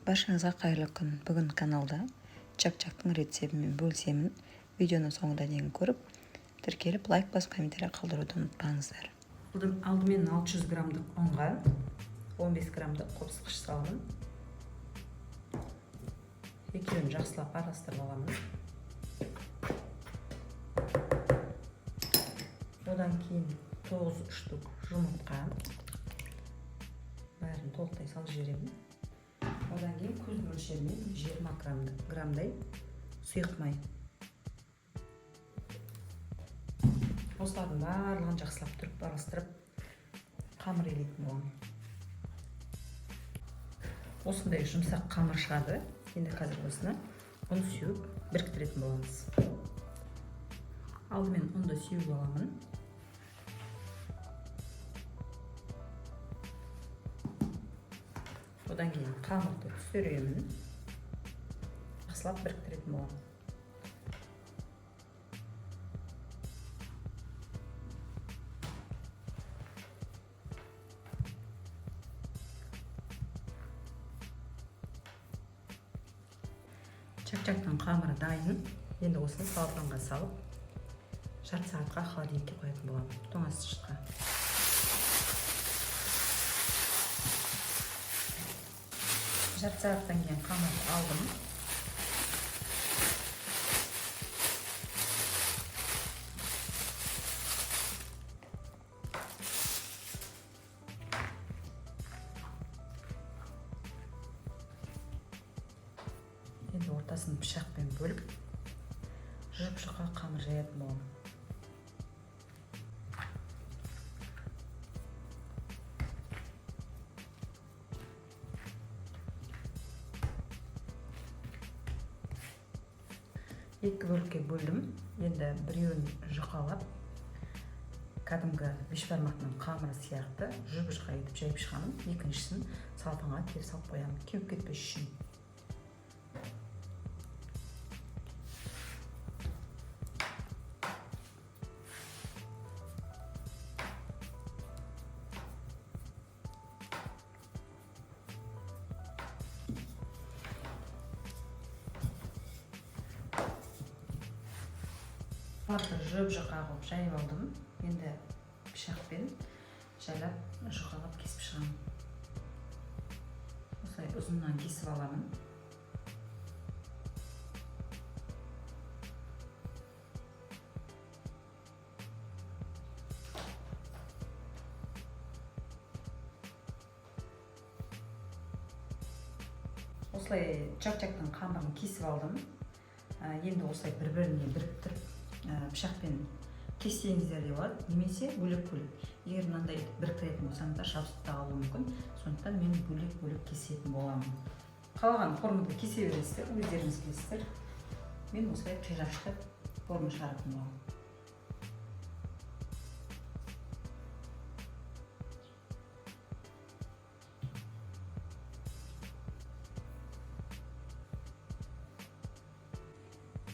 Баршаңызға қайырлы күн. Бүгін каналда чак-чактың рецебімен бөлісемін. Видеоны соңына дейін көріп, тіркеліп лайк басып комментарий қалдыруды ұмытпаңыздар. Алдымен 600 граммдық ұнға 15 граммдық қопсықыш саламын. Екеуін жақсылап араластырып аламын. Одан кейін 9 штук жұмыртқа. Бәрін толықтай салып жіберемін. Одан кейін көз мөлшерімен 20 граммдай сұйық май. Осылардың барлығын жақсылап түріп араластырып қамыр елейтін боламын. Осындай жұмсақ қамыр шығады. Енді қазір осыны ұн сеуіп біріктіретін боламыз. Алдымен ұнды сеуіп аламын. Одан кейін қамырды түсіремін. Жақсылап біріктіретін боламын. Чак-чактың қамыры дайын. Енді осыны салфанға салып, жарты сағатқа холодильникке қоятын боламын. Тоңазытқышқа. Жарты сағаттан кейін қамырды алдым. Енді ортасын пышақпен бөліп, жұп-жұқа қамыр жаятын боламын. Екі бөлікке бөлдім. Енді біреуін жұқалап, кәдімгі бешбармақтың қамыры сияқты жұп-жұқа етіп жайып шығамын. Екіншісін салфанға кеп салып қоямын, кеуіп кетпес үшін. Жұп-жұқа қылып жайып алдым. Енді пышақпен жайлап, жұқалап кесіп шығамын. Осылай ұзыннан кесіп аламын. Осылай чак-чактың қамырын кесіп алдым. Енді осылай бір-біріне біріктіріп пышақпен кессеңіздер де болады, немесе бөлек-бөлек. Егер мынандай біріктіретін болсаңыздар, жабысып та қалуы мүмкін. Сондықтан мен бөлек-бөлек кесетін боламын. Қалаған формада кесе бересіздер, өздеріңіз кесіздер. Мен осылай қиғаштап форма шығаратын боламын.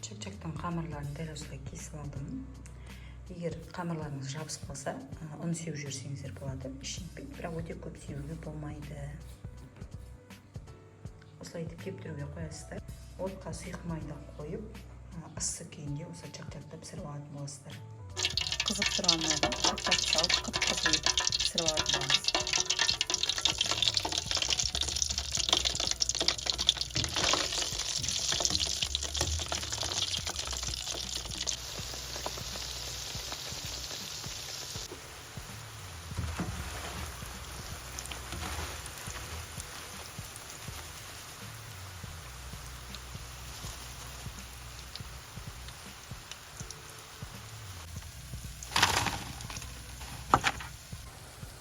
Чак-чактың қамырларын дәл осылай кесіп алдым. Егер қамырларыңыз жабысып қалса, ұн сеуіп жүрсеңіздер болады. Ішінпейді, бірақ өте көп сеуге болмайды. Осылай етіп кептіруге қоясыздар. Отқа сұйық майды қойып, ыссы күйінде осы чак-чакты пісіріп алатын боласыздар. Қызып тұрған майға чак-чакты салып, қып-қызыл етіп пісіріп алатын боламыз.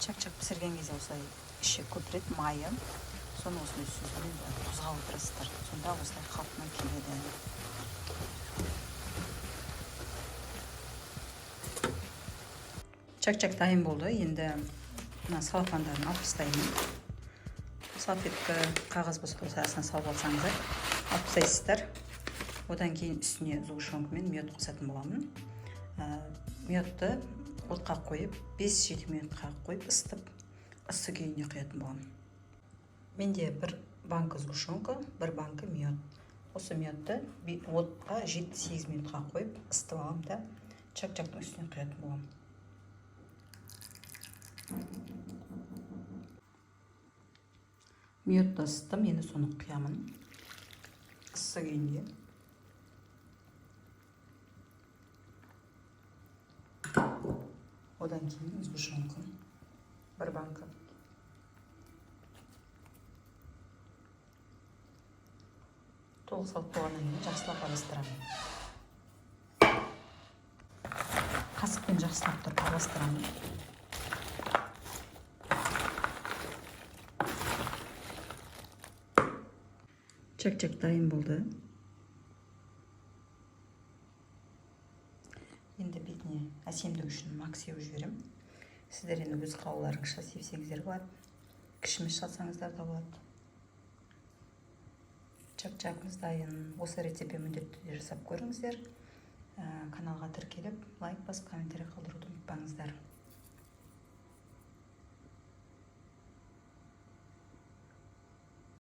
Чак-чак пісірген кезде осылай іші көпіреді, майы. Соны осылай сүзбен тұзға отырасыздар. Сонда осылай қалпына келеді. Чак-чак дайын болды. Енді салфандарын алып тастаймын. Салфетка, қағаз болса астына салып алсаңыздар, алып тастайсыздар. Одан кейін үстіне сгущенкамен мед қосатын боламын. Медті отқа қойып, 5-7 минутқа қойып ыстып, ыссы күйінде құятын боламын. Менде бір банка сгущенка, 1 банка мед. Осы медті отқа 7-8 минутқа қойып ысытып аламын да чак-чактың үстіне құятын боламын. Медті ысыттым, енді соны құямын. Ыссы күйінде. Одан кейін сгущенка 1 банка. Толық салып болғаннан кейін жақсылап араластырамын. Қасықпен жақсылап тұрып араластырамын. Чак-чак дайын болды. Енді бетіне әсемдік үшін мак сеуіп жіберемін. Сіздер енді өз қалауларыңызша севсеңіздер болады. Кішіміз салсаңыздар да болады. Чак-чагымыз дайын. Осы рецепті міндетті түрде жасап көріңіздер. Каналға тіркеліп, лайк басып, комментарий қалдыруды ұмытпаңыздар.